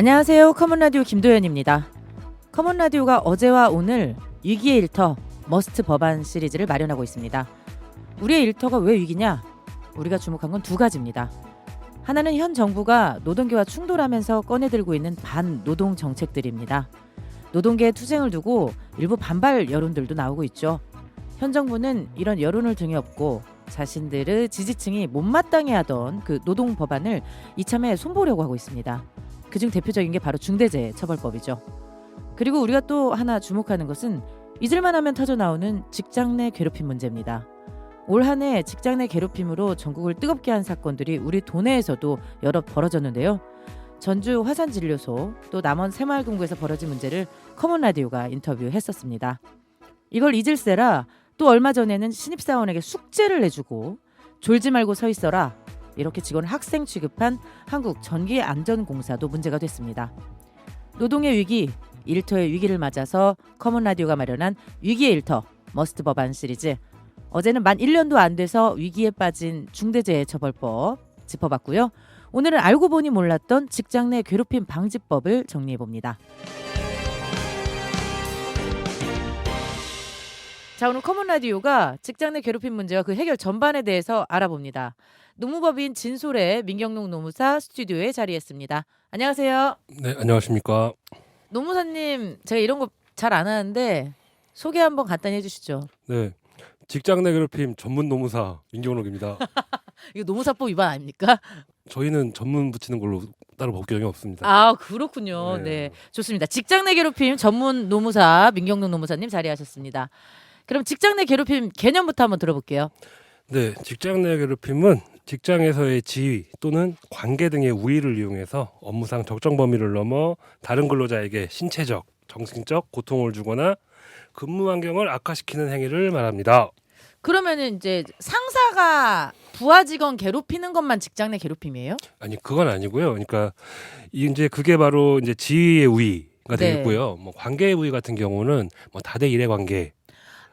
안녕하세요. 커먼라디오 김도연입니다. 커먼라디오가 어제와 오늘 위기의 일터 머스트 법안 시리즈를 마련하고 있습니다. 우리의 일터가 왜 위기냐? 우리가 주목한 건 두 가지입니다. 하나는 현 정부가 노동계와 충돌하면서 꺼내들고 있는 반노동 정책들입니다. 노동계의 투쟁을 두고 일부 반발 여론들도 나오고 있죠. 현 정부는 이런 여론을 등에 업고 자신들의 지지층이 못마땅해하던 그 노동 법안을 이참에 손보려고 하고 있습니다. 그중 대표적인 게 바로 중대재해처벌법이죠. 그리고 우리가 또 하나 주목하는 것은 잊을만 하면 터져나오는 직장 내 괴롭힘 문제입니다. 올 한 해 직장 내 괴롭힘으로 전국을 뜨겁게 한 사건들이 우리 도내에서도 여러 벌어졌는데요. 전주 화산진료소 또 남원 새마을금고에서 벌어진 문제를 커먼라디오가 인터뷰했었습니다. 이걸 잊을세라 또 얼마 전에는 신입사원에게 숙제를 내주고 졸지 말고 서 있어라 이렇게 직원을 학생 취급한 한국전기안전공사도 문제가 됐습니다. 노동의 위기, 일터의 위기를 맞아서 커먼라디오가 마련한 위기의 일터 머스트 법안 시리즈. 어제는 만 1년도 안 돼서 위기에 빠진 중대재해처벌법 짚어봤고요. 오늘은 알고 보니 몰랐던 직장 내 괴롭힘 방지법을 정리해봅니다. 자, 오늘 커먼라디오가 직장 내 괴롭힘 문제와 그 해결 전반에 대해서 알아봅니다. 노무법인 진솔의 민경록 노무사 스튜디오에 자리했습니다. 안녕하세요. 네, 안녕하십니까. 노무사님, 제가 이런 거 잘 안 하는데 소개 한번 간단히 해주시죠. 네, 직장 내 괴롭힘 전문 노무사 민경록입니다. 이거 노무사법 위반 아닙니까? 저희는 전문 붙이는 걸로 따로 법규정이 없습니다. 아, 그렇군요. 네, 좋습니다. 직장 내 괴롭힘 전문 노무사 민경록 노무사님 자리하셨습니다. 그럼 직장 내 괴롭힘 개념부터 한번 들어볼게요. 네, 직장 내 괴롭힘은 직장에서의 지위 또는 관계 등의 우위를 이용해서 업무상 적정 범위를 넘어 다른 근로자에게 신체적, 정신적 고통을 주거나 근무 환경을 악화시키는 행위를 말합니다. 그러면은 이제 상사가 부하 직원 괴롭히는 것만 직장 내 괴롭힘이에요? 아니, 그건 아니고요. 그러니까 이제 그게 바로 이제 지위의 우위가 네. 되겠고요. 뭐 관계의 우위 같은 경우는 뭐 다대 일의 관계.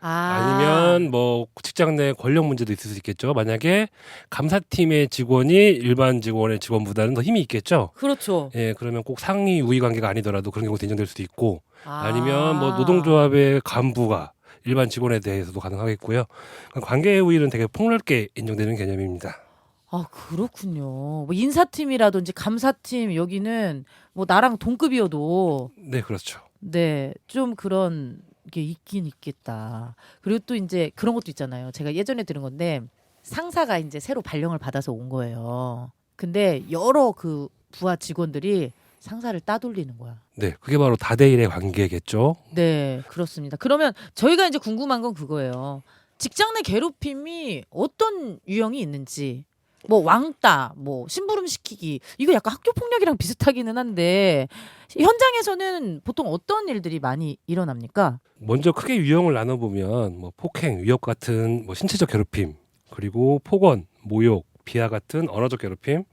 아. 아니면 뭐 직장 내 권력 문제도 있을 수 있겠죠. 만약에 감사팀의 직원이 일반 직원의 직원보다는 더 힘이 있겠죠. 그렇죠. 예, 그러면 꼭 상위 우위 관계가 아니더라도 그런 경우도 인정될 수도 있고, 아. 아니면 뭐 노동조합의 간부가 일반 직원에 대해서도 가능하겠고요. 관계의 우위는 되게 폭넓게 인정되는 개념입니다. 아, 그렇군요. 뭐 인사팀이라든지 감사팀 여기는 뭐 나랑 동급이어도 네, 그렇죠. 네, 좀 그런 게 있긴 있겠다. 그리고 또 이제 그런 것도 있잖아요. 제가 예전에 들은 건데 상사가 이제 새로 발령을 받아서 온 거예요. 근데 여러 그 부하 직원들이 상사를 따돌리는 거야. 네, 그게 바로 다대일의 관계겠죠. 네, 그렇습니다. 그러면 저희가 이제 궁금한 건 그거예요. 직장 내 괴롭힘이 어떤 유형이 있는지, 뭐 왕따, 뭐 심부름 시키기, 이거 약간 학교 폭력이랑 비슷하기는 한데 현장에서는 보통 어떤 일들이 많이 일어납니까? 먼저 크게 유형을 나눠보면 뭐 폭행, 위협 같은 뭐 신체적 괴롭힘, 그리고 폭언, 모욕, 비하 같은 언어적 괴롭힘,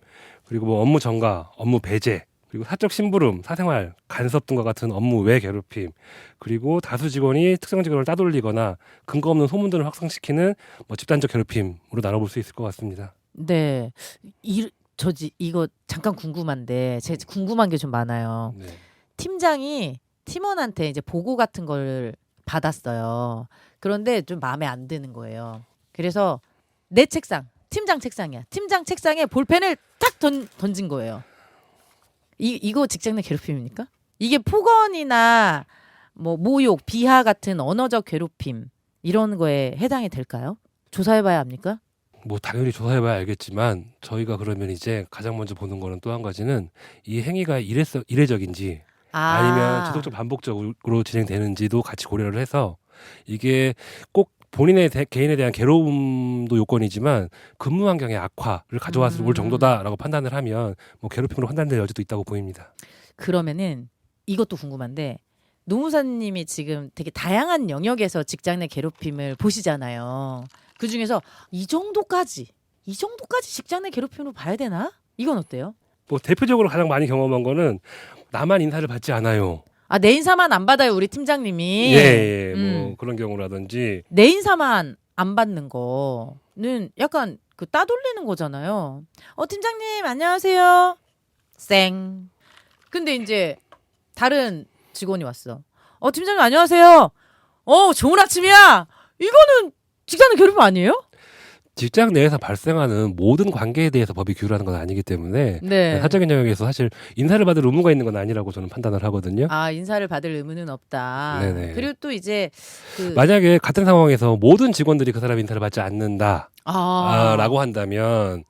그리고 뭐 업무 전가, 업무 배제, 그리고 사적 심부름, 사생활, 간섭 등과 같은 업무 외 괴롭힘, 그리고 다수 직원이 특정 직원을 따돌리거나 근거 없는 소문들을 확산시키는 뭐 집단적 괴롭힘으로 나눠볼 수 있을 것 같습니다. 네, 이거 잠깐 궁금한데 제가 궁금한 게 좀 많아요. 네. 팀장이 팀원한테 이제 보고 같은 걸 받았어요. 그런데 좀 마음에 안 드는 거예요. 그래서 내 책상, 팀장 책상이야. 팀장 책상에 볼펜을 탁 던진 거예요. 이거 직장 내 괴롭힘입니까? 이게 폭언이나 뭐 모욕, 비하 같은 언어적 괴롭힘 이런 거에 해당이 될까요? 조사해봐야 합니까? 뭐 당연히 조사해봐야 알겠지만 저희가 그러면 이제 가장 먼저 보는 거는 또 한 가지는 이 행위가 이례적인지 아니면 지속적 반복적으로 진행되는지도 같이 고려를 해서 이게 꼭 본인의 개인에 대한 괴로움도 요건이지만 근무 환경의 악화를 가져왔을 올 정도다라고 판단을 하면 뭐 괴롭힘으로 판단될 여지도 있다고 보입니다. 그러면은 이것도 궁금한데 노무사님이 지금 되게 다양한 영역에서 직장 내 괴롭힘을 보시잖아요. 그 중에서 이 정도까지 직장 내 괴롭힘으로 봐야 되나? 이건 어때요? 뭐 대표적으로 가장 많이 경험한 거는 나만 인사를 받지 않아요. 아, 내 인사만 안 받아요, 우리 팀장님이. 예, 뭐 그런 경우라든지. 내 인사만 안 받는 거는 약간 그 따돌리는 거잖아요. 팀장님 안녕하세요. 쌩. 근데 이제 다른 직원이 왔어. 팀장님 안녕하세요. 좋은 아침이야. 이거는 직장 내 괴롭힘 아니에요? 직장 내에서 발생하는 모든 관계에 대해서 법이 규율하는 건 아니기 때문에 네. 사적인 영역에서 사실 인사를 받을 의무가 있는 건 아니라고 저는 판단을 하거든요. 인사를 받을 의무는 없다. 네네. 그리고 또 이제 만약에 같은 상황에서 모든 직원들이 그 사람 인사를 받지 않는다 라고 한다면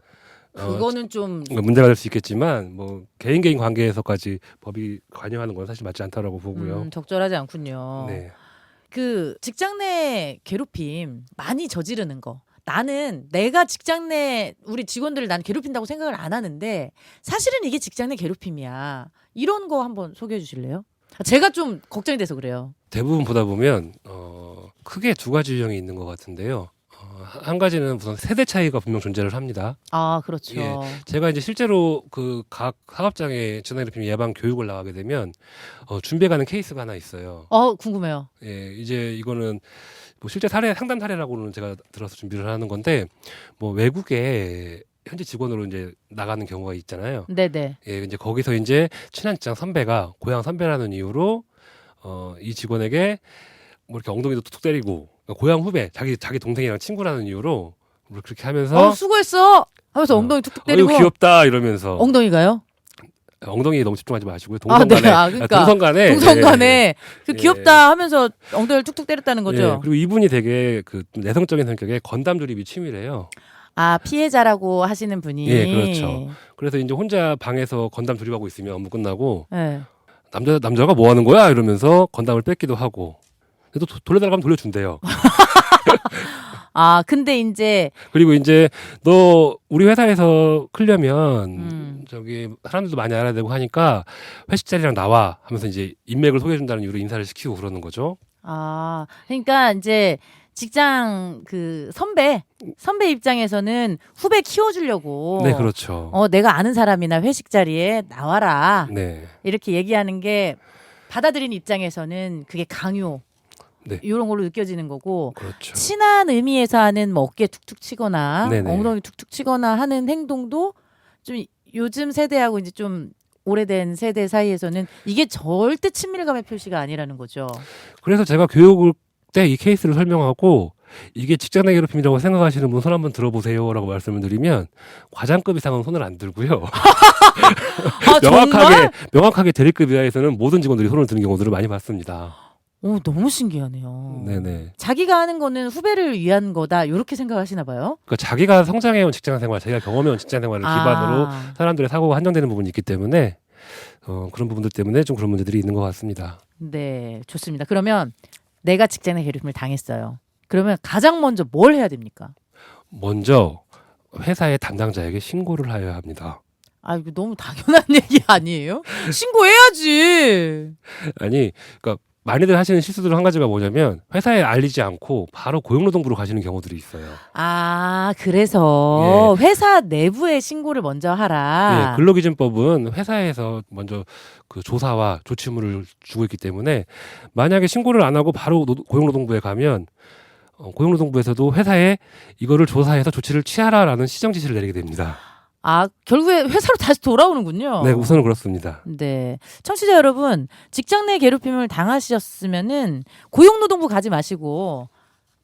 그거는 좀 문제가 될 수 있겠지만 뭐 개인 관계에서까지 법이 관여하는 건 사실 맞지 않다라고 보고요. 적절하지 않군요. 네. 그 직장 내 괴롭힘 많이 저지르는 거. 나는 내가 직장 내 우리 직원들을 난 괴롭힌다고 생각을 안 하는데 사실은 이게 직장 내 괴롭힘이야. 이런 거 한번 소개해 주실래요? 제가 좀 걱정이 돼서 그래요. 대부분 보다 보면 크게 두 가지 유형이 있는 것 같은데요. 한 가지는 우선 세대 차이가 분명 존재를 합니다. 그렇죠. 예, 제가 이제 실제로 그 각 사업장에 직장괴롭힘 예방 교육을 나가게 되면 준비해가는 케이스가 하나 있어요. 궁금해요. 예, 이제 이거는 뭐 실제 상담 사례라고는 제가 들어서 준비를 하는 건데 뭐 외국에 현지 직원으로 이제 나가는 경우가 있잖아요. 네네. 예, 이제 거기서 이제 친한 직장 선배가 고향 선배라는 이유로 이 직원에게 뭐 이렇게 엉덩이도 툭툭 때리고 고향 후배 자기 동생이랑 친구라는 이유로 뭐 그렇게 하면서 수고했어 하면서 엉덩이 툭툭 때리고 귀엽다 이러면서 엉덩이가요? 엉덩이에 너무 집중하지 마시고요. 동성간에 그러니까 동성간에 그 귀엽다 하면서 엉덩이를 툭툭 때렸다는 거죠. 예, 그리고 이분이 되게 그 내성적인 성격에 건담 조립이 취미래요. 피해자라고 하시는 분이. 예, 그렇죠. 그래서 이제 혼자 방에서 건담 조립하고 있으면 업무 끝나고 네. 남자가 뭐 하는 거야 이러면서 건담을 뺏기도 하고. 또 돌려달라고 하면 돌려준대요. 근데 이제 그리고 이제 너 우리 회사에서 크려면 저기 사람들도 많이 알아야 되고 하니까 회식 자리랑 나와 하면서 이제 인맥을 소개해준다는 이유로 인사를 시키고 그러는 거죠. 그러니까 이제 직장 그 선배 입장에서는 후배 키워주려고. 네, 그렇죠. 내가 아는 사람이나 회식 자리에 나와라. 네. 이렇게 얘기하는 게 받아들이는 입장에서는 그게 강요. 네. 이런 걸로 느껴지는 거고. 그렇죠. 친한 의미에서 하는 뭐 어깨 툭툭 치거나 네네. 엉덩이 툭툭 치거나 하는 행동도 좀 요즘 세대하고 이제 좀 오래된 세대 사이에서는 이게 절대 친밀감의 표시가 아니라는 거죠. 그래서 제가 교육을 때 이 케이스를 설명하고 이게 직장 내 괴롭힘이라고 생각하시는 분 손 한번 들어보세요라고 말씀을 드리면 과장급 이상은 손을 안 들고요. 명확하게 대리급 이하에서는 모든 직원들이 손을 드는 경우들을 많이 봤습니다. 너무 신기하네요. 네네. 자기가 하는 거는 후배를 위한 거다 이렇게 생각하시나 봐요. 그러니까 자기가 성장해온 직장생활, 자기가 경험해온 직장생활을 기반으로 사람들의 사고가 한정되는 부분이 있기 때문에 그런 부분들 때문에 좀 그런 문제들이 있는 것 같습니다. 네, 좋습니다. 그러면 내가 직장 내 괴롭힘을 당했어요. 그러면 가장 먼저 뭘 해야 됩니까? 먼저 회사의 담당자에게 신고를 해야 합니다. 이거 너무 당연한 얘기 아니에요? 신고해야지. 아니, 그러니까 많이들 하시는 실수들 한 가지가 뭐냐면 회사에 알리지 않고 바로 고용노동부로 가시는 경우들이 있어요. 그래서 회사 내부에 신고를 먼저 하라. 근로기준법은 회사에서 먼저 그 조사와 조치물을 주고 있기 때문에 만약에 신고를 안 하고 바로 고용노동부에 가면 고용노동부에서도 회사에 이거를 조사해서 조치를 취하라라는 시정 지시를 내리게 됩니다. 결국에 회사로 다시 돌아오는군요. 네, 우선은 그렇습니다. 네. 청취자 여러분, 직장 내 괴롭힘을 당하셨으면은 고용노동부 가지 마시고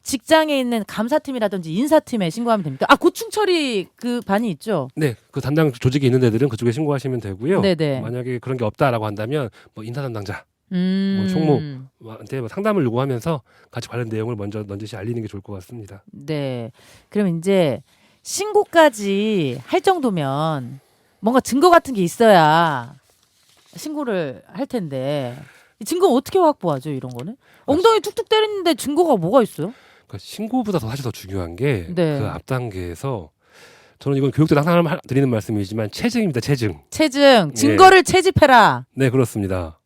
직장에 있는 감사팀이라든지 인사팀에 신고하면 됩니다. 고충 처리 그 반이 있죠? 네, 그 담당 조직이 있는 데들은 그쪽에 신고하시면 되고요. 네네. 만약에 그런 게 없다라고 한다면 뭐 인사 담당자, 뭐 총무한테 뭐 상담을 요구하면서 같이 관련 내용을 먼저 넌지시 알리는 게 좋을 것 같습니다. 네. 그럼 이제 신고까지 할 정도면 뭔가 증거 같은 게 있어야 신고를 할 텐데 증거 어떻게 확보하죠? 이런 거는 엉덩이 툭툭 때리는데 증거가 뭐가 있어요? 그러니까 신고보다 사실 더 중요한 게 그 네. 앞 단계에서 저는 이건 교육 때 항상 드리는 말씀이지만 체증입니다. 체증. 증거를 채집해라. 네, 그렇습니다.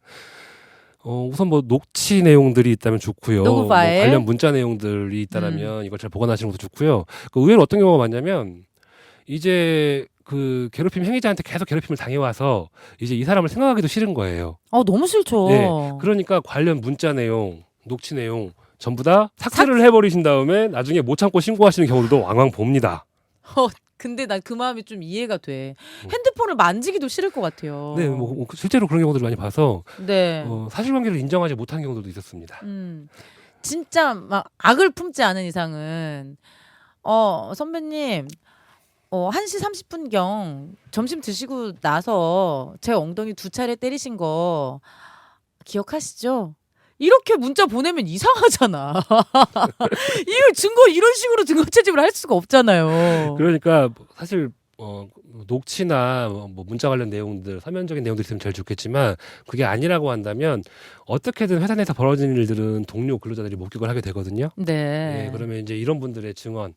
우선 뭐 녹취 내용들이 있다면 좋고요. 로그 파일. 뭐 관련 문자 내용들이 있다면 이걸 잘 보관하시는 것도 좋고요. 의외로 어떤 경우가 많냐면 이제 그 괴롭힘 행위자한테 계속 괴롭힘을 당해와서 이제 이 사람을 생각하기도 싫은 거예요. 너무 싫죠. 네, 그러니까 관련 문자 내용, 녹취 내용 전부 다 삭제를 해버리신 다음에 나중에 못 참고 신고하시는 경우도 왕왕 봅니다. 근데 난 그 마음이 좀 이해가 돼. 음. 핸드폰을 만지기도 싫을 것 같아요. 네, 실제로 그런 경우들 많이 봐서 네. 사실관계를 인정하지 못한 경우들도 있었습니다. 진짜 막 악을 품지 않은 이상은 선배님 1시 30분경 점심 드시고 나서 제 엉덩이 2차례 때리신 거 기억하시죠? 이렇게 문자 보내면 이상하잖아. 이런 식으로 증거 채집을 할 수가 없잖아요. 그러니까 사실 녹취나 뭐 문자 관련 내용들, 서면적인 내용들이 있으면 제일 좋겠지만 그게 아니라고 한다면 어떻게든 회사 내에서 벌어지는 일들은 동료 근로자들이 목격을 하게 되거든요. 네. 그러면 이제 이런 분들의 증언,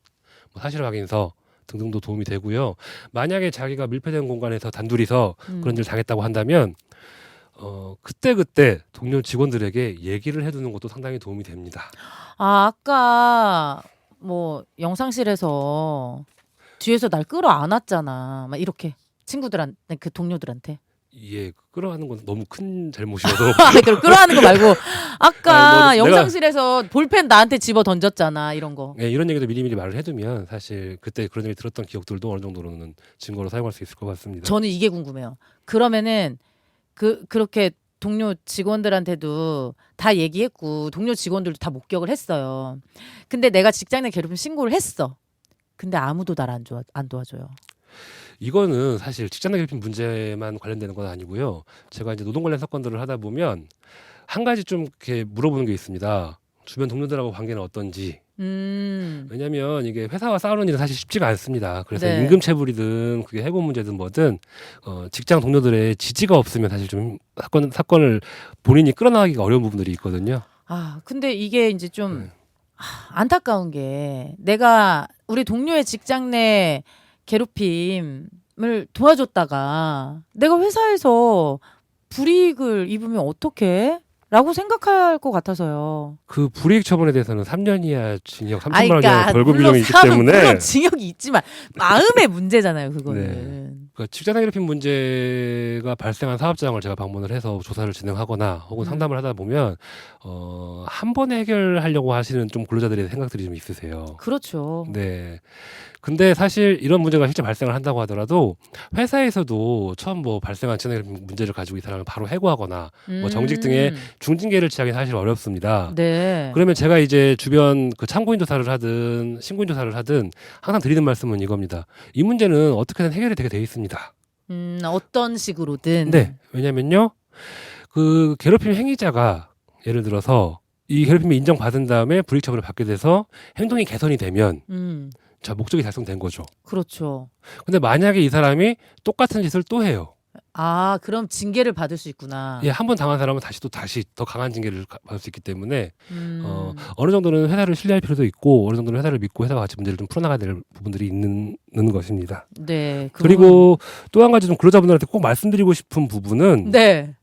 뭐 사실 확인서 등등도 도움이 되고요. 만약에 자기가 밀폐된 공간에서 단둘이서 그런 일을 당했다고 한다면 그때 동료 직원들에게 얘기를 해두는 것도 상당히 도움이 됩니다. 아까 뭐 영상실에서 뒤에서 날 끌어안았잖아. 막 이렇게 친구들한테 그 동료들한테. 예, 끌어안는 건 너무 큰 잘못이어서. 그럼 끌어안는 거 말고 아까 아니, 영상실에서 볼펜 나한테 집어 던졌잖아 이런 거. 네, 이런 얘기도 미리미리 말을 해두면 사실 그때 그런 얘기 들었던 기억들도 어느 정도로는 증거로 사용할 수 있을 것 같습니다. 저는 이게 궁금해요. 그러면은 그렇게 동료 직원들한테도 다 얘기했고 동료 직원들도 다 목격을 했어요. 근데 내가 직장 내 괴롭힘 신고를 했어. 근데 아무도 날 안 도와줘요. 이거는 사실 직장 내 괴롭힘 문제만 관련되는 건 아니고요. 제가 이제 노동 관련 사건들을 하다 보면 한 가지 좀 이렇게 물어보는 게 있습니다. 주변 동료들하고 관계는 어떤지. 왜냐하면 이게 회사와 싸우는 일은 사실 쉽지가 않습니다. 그래서 네. 임금체불이든 그게 해고 문제든 뭐든 직장 동료들의 지지가 없으면 사실 좀 사건을 본인이 끌어나가기가 어려운 부분들이 있거든요. 근데 이게 이제 좀 네. 안타까운 게 내가 우리 동료의 직장 내 괴롭힘을 도와줬다가 내가 회사에서 불이익을 입으면 어떡해? 라고 생각할 것 같아서요. 그 불이익 처분에 대해서는 3년 이하 징역 3천만 원 이하 벌금 물론 규정이 있기 때문에 물론 징역이 있지만 마음의 문제잖아요, 그거는. 네. 그 직장 내 괴롭힘 문제가 발생한 사업장을 제가 방문을 해서 조사를 진행하거나 혹은 상담을 하다 보면 한 번에 해결하려고 하시는 좀 근로자들의 생각들이 좀 있으세요. 그렇죠. 네. 근데 사실 이런 문제가 실제 발생을 한다고 하더라도 회사에서도 처음 뭐 발생한 직장 내 괴롭힘 문제를 가지고 이 사람을 바로 해고하거나 뭐 정직 등의 중징계를 취하기 사실 어렵습니다. 네. 그러면 제가 이제 주변 그 참고인 조사를 하든 신고인 조사를 하든 항상 드리는 말씀은 이겁니다. 이 문제는 어떻게든 해결이 되게 돼 있습니다. 어떤 식으로든. 네. 왜냐면요. 그 괴롭힘 행위자가 예를 들어서 이 괴롭힘이 인정받은 다음에 불이익 처분을 받게 돼서 행동이 개선이 되면 자, 목적이 달성된 거죠. 그렇죠. 근데 만약에 이 사람이 똑같은 짓을 또 해요. 그럼 징계를 받을 수 있구나. 예, 한 번 당한 사람은 다시 더 강한 징계를 받을 수 있기 때문에 어느 정도는 회사를 신뢰할 필요도 있고 어느 정도는 회사를 믿고 회사와 같이 문제를 좀 풀어나가야 될 부분들이 있는 것입니다. 네. 그리고 또 한 가지 좀 근로자분들한테 꼭 말씀드리고 싶은 부분은 네.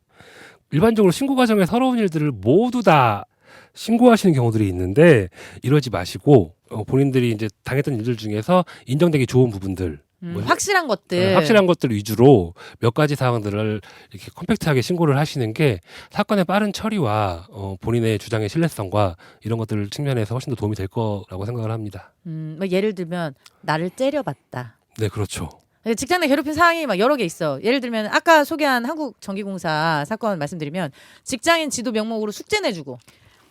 일반적으로 신고 과정에 서러운 일들을 모두 다 신고하시는 경우들이 있는데 이러지 마시고 본인들이 이제 당했던 일들 중에서 인정되기 좋은 부분들 확실한 것들. 확실한 것들 위주로 몇 가지 사항들을 이렇게 컴팩트하게 신고를 하시는 게 사건의 빠른 처리와 본인의 주장의 신뢰성과 이런 것들 측면에서 훨씬 더 도움이 될 거라고 생각을 합니다. 뭐 예를 들면 나를 째려봤다. 네, 그렇죠. 직장 내 괴롭힘 사항이 막 여러 개 있어. 예를 들면 아까 소개한 한국전기공사 사건 말씀드리면 직장인 지도 명목으로 숙제 내주고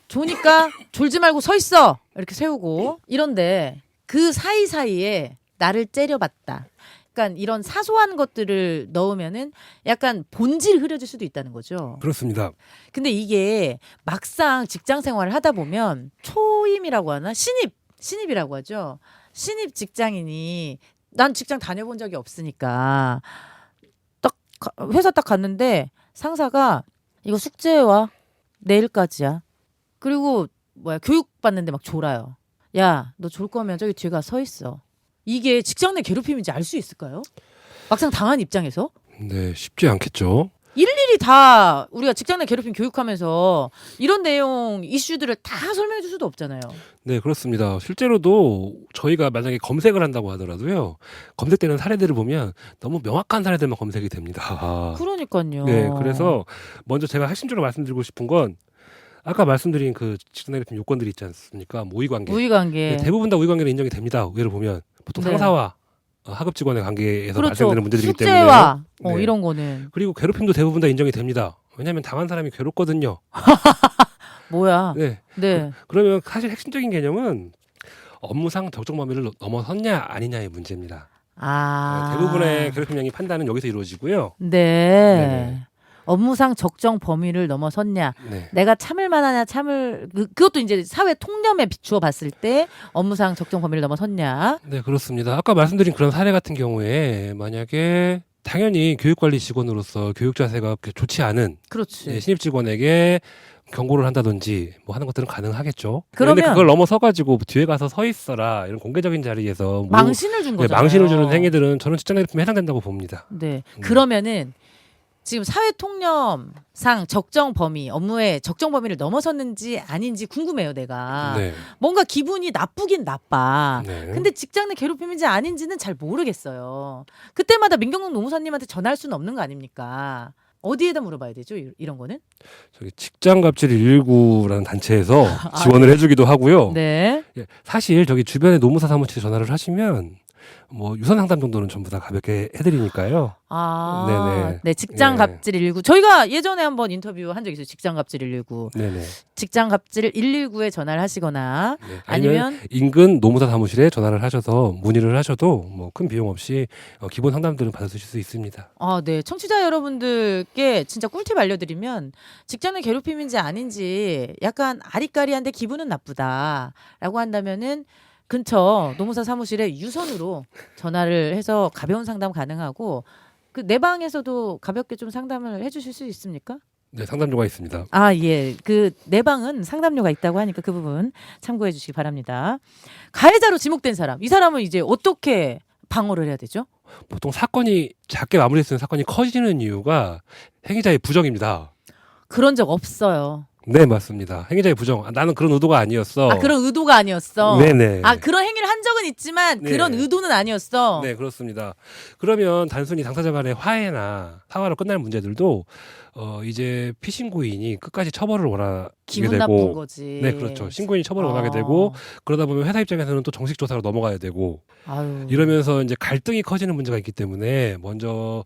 조니까 졸지 말고 서 있어 이렇게 세우고 이런데 그 사이사이에 나를 째려봤다. 그러니까 이런 사소한 것들을 넣으면은 약간 본질 흐려질 수도 있다는 거죠. 그렇습니다. 근데 이게 막상 직장 생활을 하다 보면 초임이라고 하나? 신입이라고 하죠. 신입 직장인이 난 직장 다녀본 적이 없으니까 딱 회사 딱 갔는데 상사가 이거 숙제해와. 내일까지야. 그리고 교육 받는데 막 졸아요. 야, 너 졸 거면 저기 뒤에 가 서 있어. 이게 직장 내 괴롭힘인지 알 수 있을까요? 막상 당한 입장에서? 네, 쉽지 않겠죠. 일일이 다 우리가 직장 내 괴롭힘 교육하면서 이런 내용 이슈들을 다 설명해 줄 수도 없잖아요. 네, 그렇습니다. 실제로도 저희가 만약에 검색을 한다고 하더라도요. 검색되는 사례들을 보면 너무 명확한 사례들만 검색이 됩니다. 그러니까요. 네, 그래서 먼저 제가 핵심적으로 말씀드리고 싶은 건 아까 말씀드린 그 직장 내 괴롭힘 요건들이 있지 않습니까? 우위관계. 우위관계. 네, 대부분 다 우위관계는 인정이 됩니다. 예를 보면 보통 네. 상사와 하급 직원의 관계에서 그렇죠. 발생되는 문제들이기 때문에 숙제와 네. 이런 거는 그리고 괴롭힘도 대부분 다 인정이 됩니다. 왜냐하면 당한 사람이 괴롭거든요. 뭐야? 네. 네. 그러면 사실 핵심적인 개념은 업무상 적정 범위를 넘어섰냐 아니냐의 문제입니다. 아. 대부분의 괴롭힘량이 판단은 여기서 이루어지고요. 네. 네네. 업무상 적정 범위를 넘어섰냐? 네. 내가 참을 만하냐 그것도 이제 사회 통념에 비추어 봤을 때 업무상 적정 범위를 넘어섰냐? 네, 그렇습니다. 아까 말씀드린 그런 사례 같은 경우에 만약에 당연히 교육관리 직원으로서 교육 자세가 그렇게 좋지 않은 그렇지. 신입 직원에게 경고를 한다든지 뭐 하는 것들은 가능하겠죠. 그러면 그런데 그걸 넘어서 가지고 뒤에 가서 서 있어라 이런 공개적인 자리에서 망신을 준 네, 거잖아요. 망신을 주는 행위들은 저는 직장 괴롭힘에 해당된다고 봅니다. 네. 그러면은 지금 사회 통념상 적정 범위, 업무의 적정 범위를 넘어섰는지 아닌지 궁금해요, 내가. 네. 뭔가 기분이 나쁘긴 나빠. 네. 근데 직장 내 괴롭힘인지 아닌지는 잘 모르겠어요. 그때마다 민경동 노무사님한테 전화할 수는 없는 거 아닙니까? 어디에다 물어봐야 되죠? 이런 거는? 저기 직장갑질 119라는 단체에서 지원을 해주기도 하고요. 네. 예, 사실 저기 주변에 노무사 사무실에 전화를 하시면 뭐 유선 상담 정도는 전부 다 가볍게 해드리니까요. 아, 네네. 네, 직장 네. 갑질 119. 저희가 예전에 한번 인터뷰 한 적 있어요. 직장 갑질 119. 네네. 직장 갑질 119에 전화를 하시거나 네. 아니면 인근 노무사 사무실에 전화를 하셔서 문의를 하셔도 뭐 큰 비용 없이 기본 상담들은 받으실 수 있습니다. 아, 네. 청취자 여러분들께 진짜 꿀팁 알려드리면 직장 내 괴롭힘인지 아닌지 약간 아리까리한데 기분은 나쁘다라고 한다면은 근처 노무사 사무실에 유선으로 전화를 해서 가벼운 상담 가능하고 그 내 방에서도 가볍게 좀 상담을 해주실 수 있습니까? 네, 상담료가 있습니다. 아, 예. 그 내 방은 상담료가 있다고 하니까 그 부분 참고해 주시기 바랍니다. 가해자로 지목된 사람, 이 사람은 이제 어떻게 방어를 해야 되죠? 보통 사건이 작게 마무리됐으면 사건이 커지는 이유가 행위자의 부정입니다. 그런 적 없어요. 네, 맞습니다. 행위자의 부정. 나는 그런 의도가 아니었어. 아, 그런 의도가 아니었어. 네네. 아, 그런 행위를 한 적은 있지만 네. 그런 의도는 아니었어. 네, 그렇습니다. 그러면 단순히 당사자 간의 화해나 사과로 끝날 문제들도 이제 피신고인이 끝까지 처벌을 원하게 기분 되고 나쁜 거지. 네, 그렇죠. 신고인이 처벌을 원하게 되고 그러다 보면 회사 입장에서는 또 정식 조사로 넘어가야 되고 아유. 이러면서 이제 갈등이 커지는 문제가 있기 때문에 먼저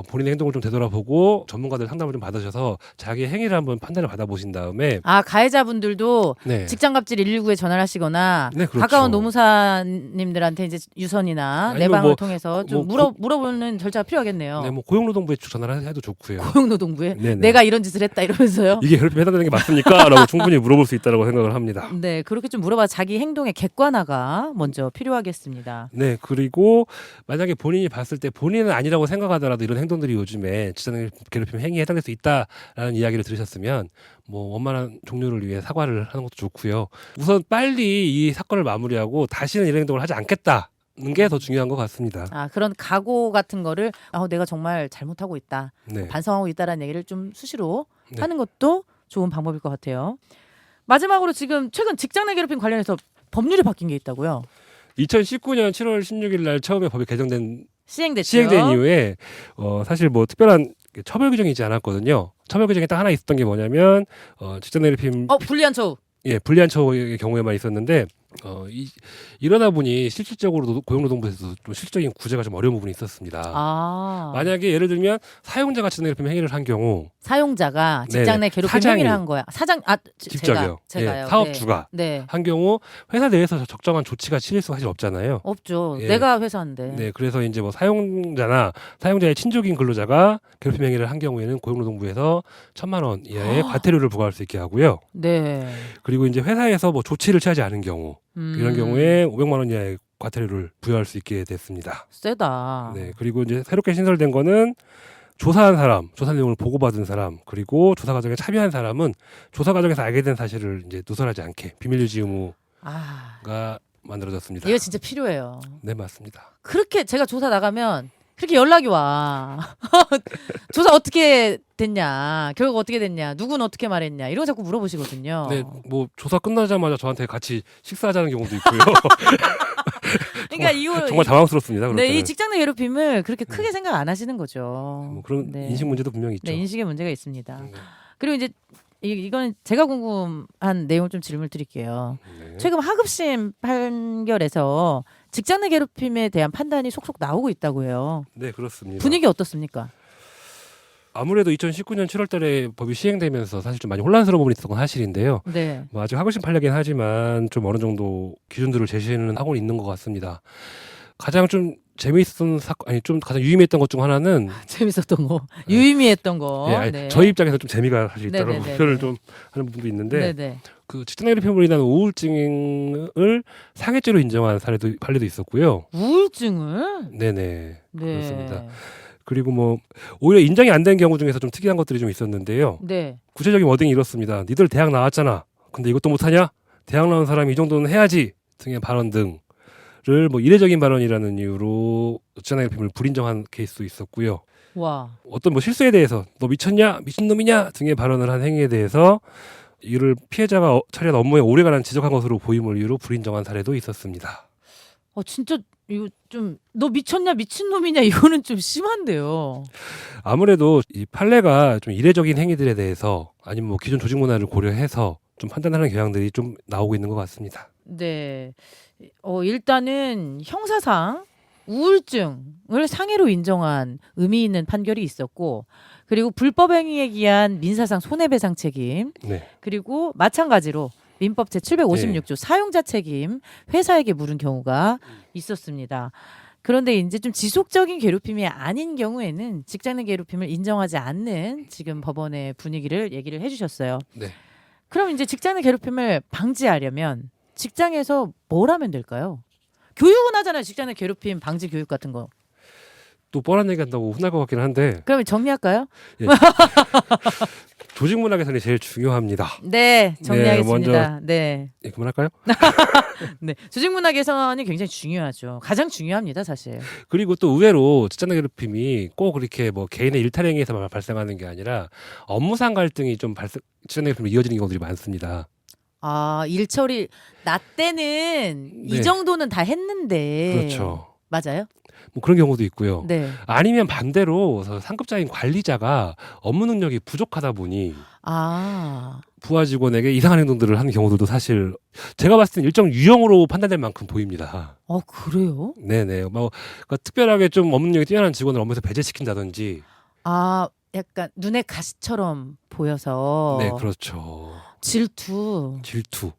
본인의 행동을 좀 되돌아보고 전문가들 상담을 좀 받으셔서 자기 행위를 한번 판단을 받아보신 다음에 아, 가해자분들도 네. 직장갑질 119에 전화를 하시거나 네, 그렇죠. 가까운 노무사님들한테 이제 유선이나 아니면 내방을 뭐- 통해서 좀 뭐 물어보는 절차가 필요하겠네요. 네, 뭐 고용노동부에 전화를 해도 좋고요. 고용노동부에 네네. 내가 이런 짓을 했다 이러면서요. 이게 괴롭힘에 해당되는 게 맞습니까? 라고 충분히 물어볼 수 있다고 생각을 합니다. 네, 그렇게 좀 물어봐 자기 행동의 객관화가 먼저 필요하겠습니다. 네, 그리고 만약에 본인이 봤을 때 본인은 아니라고 생각하더라도 이런 행동들이 요즘에 직장 괴롭힘 행위에 해당될 수 있다라는 이야기를 들으셨으면 뭐 원만한 종료를 위해 사과를 하는 것도 좋고요. 우선 빨리 이 사건을 마무리하고 다시는 이런 행동을 하지 않겠다. 게 더 중요한 것 같습니다. 아, 그런 각오 같은 거를 내가 정말 잘못하고 있다. 네. 반성하고 있다라는 얘기를 좀 수시로 네. 하는 것도 좋은 방법일 것 같아요. 마지막으로 지금 최근 직장 내 괴롭힘 관련해서 법률이 바뀐 게 있다고요. 2019년 7월 16일 날 처음에 법이 개정된 시행됐죠. 시행된 이후에 사실 뭐 특별한 처벌 규정이 있지 않았거든요. 처벌 규정이 딱 하나 있었던 게 뭐냐면 직장 내 괴롭힘 불리한 처우. 예, 불리한 처우의 경우에만 있었는데 이러다 보니 실질적으로 고용노동부에서 좀 실질적인 구제가 좀 어려운 부분이 있었습니다. 아, 만약에 예를 들면 사용자가 직장 내 괴롭힘 행위를 한 경우 사용자가 직장 내 네네. 괴롭힘 사장이. 행위를 한 거야. 사장 직접이요. 제가요. 예, 사업주가 네. 한 경우 회사 내에서 적정한 조치가 취할 수가 사실 없잖아요. 없죠. 예. 내가 회사인데. 네, 그래서 이제 뭐 사용자나 사용자의 친족인 근로자가 괴롭힘 행위를 한 경우에는 고용노동부에서 1,000만 원 이하의 과태료를 부과할 수 있게 하고요. 네. 그리고 이제 회사에서 뭐 조치를 취하지 않은 경우 이런 경우에 500만 원 이하의 과태료를 부여할 수 있게 됐습니다. 세다. 네, 그리고 이제 새롭게 신설된 거는 조사한 사람, 조사 내용을 보고받은 사람, 그리고 조사 과정에 참여한 사람은 조사 과정에서 알게 된 사실을 이제 누설하지 않게 비밀 유지 의무가 만들어졌습니다. 이거 진짜 필요해요. 네, 맞습니다. 그렇게 제가 조사 나가면 그렇게 연락이 와. 조사 어떻게 됐냐, 결과 어떻게 됐냐, 누구는 어떻게 말했냐 이런 거 자꾸 물어보시거든요. 네, 뭐 조사 끝나자마자 저한테 같이 식사하자는 경우도 있고요. 그러니까 이거 정말 당황스럽습니다. 그럴 네, 때는. 이 직장 내 괴롭힘을 그렇게 크게 생각 안 하시는 거죠. 뭐 그런 네. 인식 문제도 분명히 있죠. 네, 인식의 문제가 있습니다. 네. 그리고 이제 이건 제가 궁금한 내용을 좀 질문 드릴게요. 네. 최근 하급심 판결에서 직장 내 괴롭힘에 대한 판단이 속속 나오고 있다고 해요. 네, 그렇습니다. 분위기 어떻습니까? 아무래도 2019년 7월달에 법이 시행되면서 사실 좀 많이 혼란스러운 부분이 있었던 건 사실인데요. 네. 뭐 아직 하고심 판례긴 하지만 좀 어느 정도 기준들을 제시는 하고 있는 것 같습니다. 가장 좀 재미있었던 사건, 아니 좀 가장 유의미했던 것 중 하나는 재밌었던 거, 유의미했던 거. 예, 아니, 네. 저희 입장에서 좀 재미가 사실 있다고 네네네네. 표현을 좀 하는 부분도 있는데 네네. 그 직장 내 괴롭힘으로 인한 우울증을 상해죄로 인정한 사례도 판례도 있었고요. 우울증을? 네네. 네. 그렇습니다. 그리고 뭐 오히려 인정이 안 된 경우 중에서 좀 특이한 것들이 좀 있었는데요. 네. 구체적인 워딩이 이렇습니다. 니들 대학 나왔잖아. 근데 이것도 못하냐? 대학 나온 사람이 이 정도는 해야지. 등의 발언 등을 뭐 이례적인 발언이라는 이유로 직장 내 괴롭힘을 불인정한 케이스도 있었고요. 와. 어떤 뭐 실수에 대해서 너 미쳤냐? 미친놈이냐? 등의 발언을 한 행위에 대해서 이를 피해자가 처리한 업무에 오류가 난 지적한 것으로 보임을 이유로 불인정한 사례도 있었습니다. 진짜 이거 좀 너 미쳤냐 미친놈이냐 이거는 좀 심한데요. 아무래도 이 판례가 좀 이례적인 행위들에 대해서 아니면 뭐 기존 조직 문화를 고려해서 좀 판단하는 경향들이 좀 나오고 있는 것 같습니다. 네. 일단은 형사상 우울증을 상해로 인정한 의미 있는 판결이 있었고, 그리고 불법 행위에 기한 민사상 손해배상 책임, 네. 그리고 마찬가지로 민법 제756조 사용자 책임 회사에게 물은 경우가 있었습니다. 그런데 이제 좀 지속적인 괴롭힘이 아닌 경우에는 직장 내 괴롭힘을 인정하지 않는 지금 법원의 분위기를 얘기를 해주셨어요. 네. 그럼 이제 직장 내 괴롭힘을 방지하려면 직장에서 뭘 하면 될까요? 교육은 하잖아요. 직장 내 괴롭힘 방지 교육 같은 거. 또 뻔한 얘기 한다고 혼날 것 같긴 한데 그러면 정리할까요? 조직 문화 개선이 제일 중요합니다. 네, 정리하겠습니다. 먼저 네. 예, 그만할까요? 네. 조직 문화 개선이 굉장히 중요하죠. 가장 중요합니다, 사실. 그리고 또 의외로 직장 내 괴롭힘이 꼭 그렇게 뭐 개인의 일탈 행위에서만 발생하는 게 아니라 업무상 갈등이 좀 직장 내 괴롭힘으로 이어지는 경우들이 많습니다. 일처리 나 때는 네. 이 정도는 다 했는데. 그렇죠. 맞아요? 뭐 그런 경우도 있고요. 네. 아니면 반대로 상급자인 관리자가 업무 능력이 부족하다 보니 부하 직원에게 이상한 행동들을 하는 경우들도 사실 제가 봤을 땐 일정 유형으로 판단될 만큼 보입니다. 그래요? 네네. 뭐 그러니까 특별하게 좀 업무 능력이 뛰어난 직원을 업무에서 배제시킨다든지. 약간 눈에 가시처럼 보여서. 네, 그렇죠. 질투,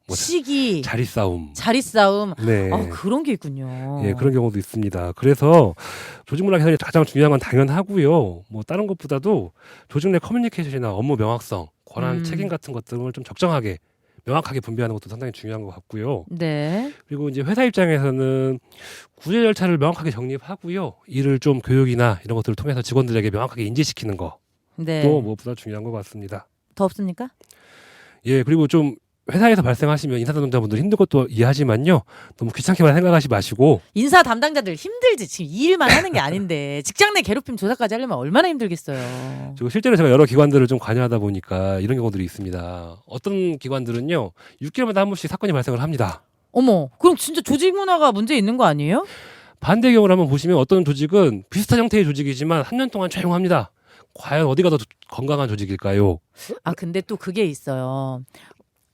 뭐 시기, 자리 싸움. 네. 그런 게 있군요. 예, 그런 경우도 있습니다. 그래서 조직 문화 개선이 가장 중요한 건 당연하고요. 뭐 다른 것보다도 조직 내 커뮤니케이션이나 업무 명확성, 권한, 책임 같은 것들을 좀 적정하게 명확하게 분배하는 것도 상당히 중요한 것 같고요. 네. 그리고 이제 회사 입장에서는 구제 절차를 명확하게 정립하고요. 이를 좀 교육이나 이런 것들을 통해서 직원들에게 명확하게 인지시키는 것도 네. 무엇보다 중요한 것 같습니다. 더 없습니까? 예, 그리고 좀 회사에서 발생하시면 인사 담당자분들 힘든 것도 이해하지만요. 너무 귀찮게만 생각하지 마시고. 인사 담당자들 힘들지. 지금 이 일만 하는 게 아닌데 직장 내 괴롭힘 조사까지 하려면 얼마나 힘들겠어요. 그리고 실제로 제가 여러 기관들을 좀 관여하다 보니까 이런 경우들이 있습니다. 어떤 기관들은요, 6개월마다 한 번씩 사건이 발생을 합니다. 어머, 그럼 진짜 조직 문화가 문제 있는 거 아니에요? 반대 경우를 한번 보시면 어떤 조직은 비슷한 형태의 조직이지만 한 년 동안 조용합니다. 과연 어디가 더 건강한 조직일까요? 근데 또 그게 있어요.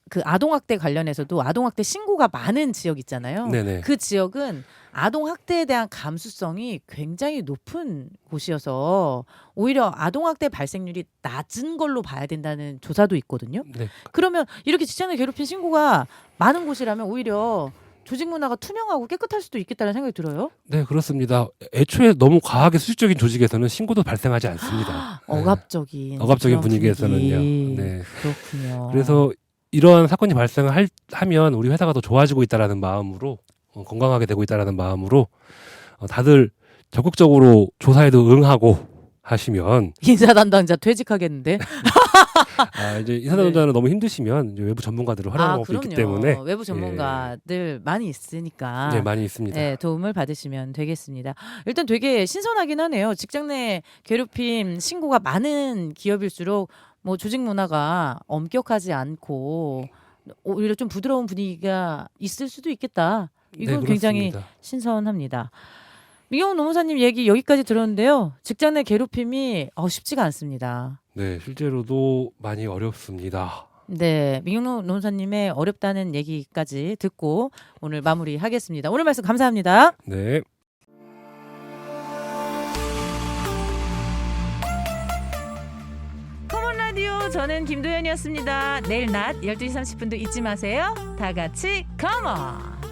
그 아동학대 관련해서도 아동학대 신고가 많은 지역 있잖아요. 네네. 그 지역은 아동학대에 대한 감수성이 굉장히 높은 곳이어서 오히려 아동학대 발생률이 낮은 걸로 봐야 된다는 조사도 있거든요. 네. 그러면 이렇게 직장 내 괴롭힘 신고가 많은 곳이라면 오히려 조직 문화가 투명하고 깨끗할 수도 있겠다는 생각이 들어요. 네, 그렇습니다. 애초에 너무 과하게 수직적인 조직에서는 신고도 발생하지 않습니다. 억압적인 억압적인 분위기에서는요. 분위기. 네. 그렇군요. 그래서 이러한 사건이 발생하면 우리 회사가 더 좋아지고 있다라는 마음으로 건강하게 되고 있다라는 마음으로 다들 적극적으로 조사에도 응하고 하시면 인사 담당자 퇴직하겠는데? 이제 인사 담당자는 너무 힘드시면 이제 외부 전문가들을 활용하고 있기 때문에 외부 전문가들 많이 있으니까 네, 많이 있습니다. 네, 도움을 받으시면 되겠습니다. 일단 되게 신선하긴 하네요. 직장 내 괴롭힘 신고가 많은 기업일수록 뭐 조직 문화가 엄격하지 않고 오히려 좀 부드러운 분위기가 있을 수도 있겠다. 이건 네, 굉장히 신선합니다. 미경훈 노무사님 얘기 여기까지 들었는데요. 직장 내 괴롭힘이 쉽지가 않습니다. 네, 실제로도 많이 어렵습니다. 네, 민경로 논사님의 어렵다는 얘기까지 듣고 오늘 마무리하겠습니다. 오늘 말씀 감사합니다. 네. 커먼 라디오 저는 김도연이었습니다. 내일 낮 12시 30분도 잊지 마세요. 다 같이 커먼!